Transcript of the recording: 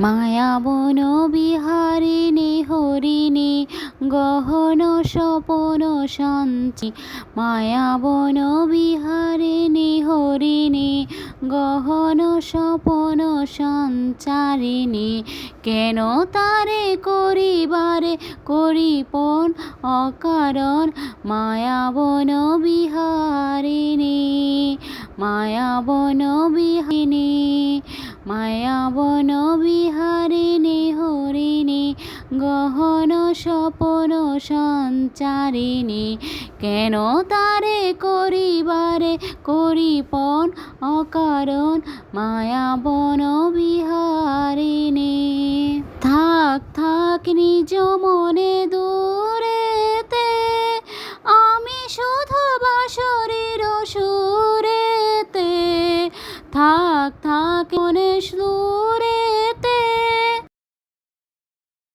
মায়াবন বিহারিণী হরিণী গহন স্বপন সঞ্চি। মায়াবন বিহারিণী হরিণী গহন স্বপন সঞ্চারিণী। কেন তারে করিবারে করিপন অকারণ মায়াবন বিহারিণী। মায়াবন বিহারিণী মায়াবন বিহারিণী হরিণী গহন স্বপন সঞ্চারিণী। কেন তারে করিবারে করিপন অকারণ মায়াবন বিহারিণী। থাক থাক নিজ